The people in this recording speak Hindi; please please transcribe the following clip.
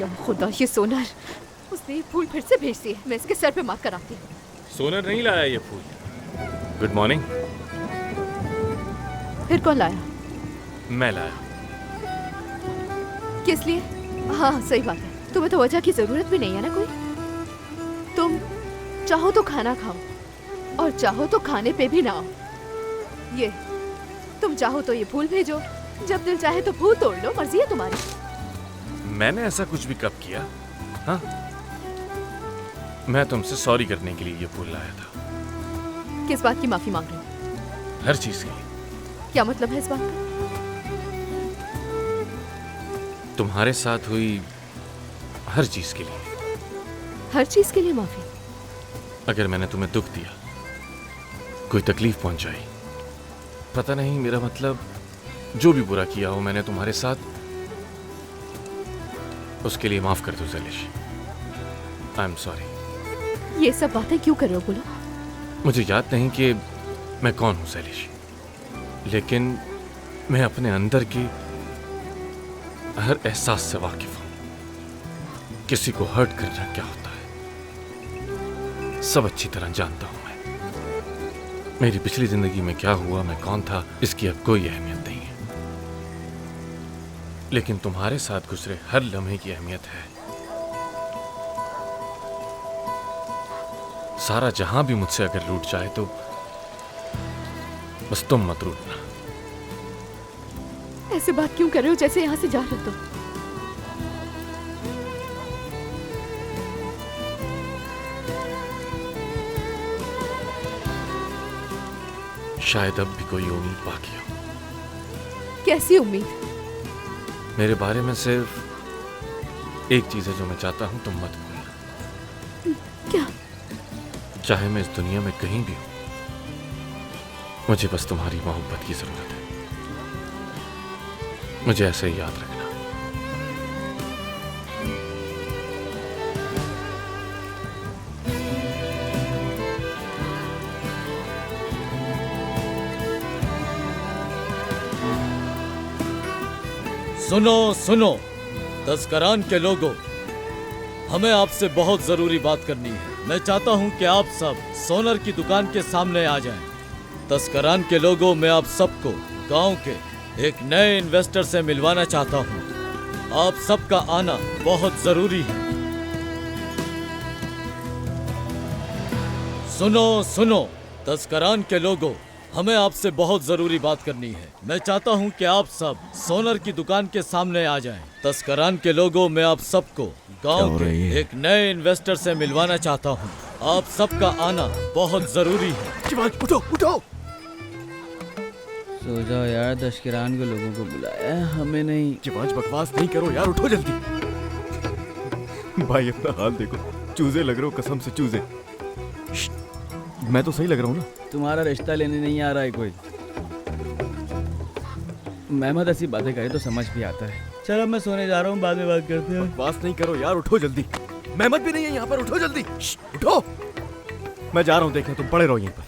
या खुदा, ये सोनर, उसने ये फूल फिर से भेज दिए। मैं इसके सर पे मार कर आती हूँ। सोनर नहीं लाया ये फूल। Good morning. फिर कौन लाया? मैं लाया। किस लिए? हाँ सही बात है, तुम्हें तो वजह की जरूरत भी नहीं है ना कोई। तुम चाहो तो खाना खाओ और चाहो तो खाने पे भी ना आओ। ये तुम चाहो तो ये फूल भेजो, जब दिल चाहे तो फूल तोड़ लो, मर्जी है तुम्हारी। मैंने ऐसा कुछ भी कब किया? हाँ, मैं तुमसे सॉरी करने के लिए ये फूल लाया था। किस बात की माफी मांग रहे हो? हर चीज के लिए। क्या मतलब है इस बात का? तुम्हारे साथ हुई हर चीज के लिए। हर चीज के लिए माफी? अगर मैंने तुम्हें दुख दिया, कोई तकलीफ पहुंचाई, पता नहीं, मेरा मतलब जो भी बुरा किया हो मैंने तुम्हारे साथ, उसके लिए माफ कर दो ज़ैलिश। I am sorry. ये सब बातें क्यों कर रहे हो बोलो? मुझे याद नहीं कि मैं कौन हूं ज़ैलिश, लेकिन मैं अपने अंदर के हर एहसास से वाकिफ हूं। किसी को हर्ट करना क्या होता है सब अच्छी तरह जानता हूं मैं। मेरी पिछली जिंदगी में क्या हुआ, मैं कौन था, इसकी अब कोई अहमियत नहीं है, लेकिन तुम्हारे साथ गुजरे हर लम्हे की अहमियत है। सारा जहां भी मुझसे अगर लूट जाए तो बस तुम मत लूटना। ऐसे बात क्यों कर रहे हो जैसे यहाँ से जा रहे हो? शायद अब भी कोई उम्मीद बाकी हो। कैसी उम्मीद? मेरे बारे में सिर्फ एक चीज है जो मैं चाहता हूं तुम मत भूलना। क्या? चाहे मैं इस दुनिया में कहीं भी हूं, मुझे बस तुम्हारी मोहब्बत की जरूरत है। मुझे ऐसे ही याद रखना। सुनो सुनो तस्करान के लोगों, हमें आपसे बहुत जरूरी बात करनी है। मैं चाहता हूं कि आप सब सोनर की दुकान के सामने आ जाएं। तस्करान के लोगों, मैं आप सबको गांव के एक नए इन्वेस्टर से मिलवाना चाहता हूं। आप सबका आना बहुत जरूरी है। सुनो सुनो तस्करान के लोगों, हमें आपसे बहुत जरूरी बात करनी है। मैं चाहता हूं कि आप सब सोनर की दुकान के सामने आ जाएं। तस्करान के लोगों, मैं आप सबको गांव के एक नए इन्वेस्टर से मिलवाना चाहता हूं। आप सबका आना बहुत जरूरी है। उठो उठो। सो जाओ यार, तस्करान के लोगों को बुलाया है, हमें नहीं। जिवाज बकवास नहीं करो यार, उठो जल्दी। भाई अपना हाल देखो, चूजे लग रहे हो, कसम से चूजे। मैं तो सही लग रहा हूँ ना? तुम्हारा रिश्ता लेने नहीं आ रहा है कोई। महमद ऐसी बातें करे तो समझ भी आता है। चलो मैं सोने जा रहा हूँ, बाद में बात करते हैं। बकवास नहीं करो यार, उठो जल्दी। महमद भी नहीं है यहाँ पर, उठो जल्दी। उठो। मैं जा रहा हूँ देखने, तुम पड़े रहो यहीं पर।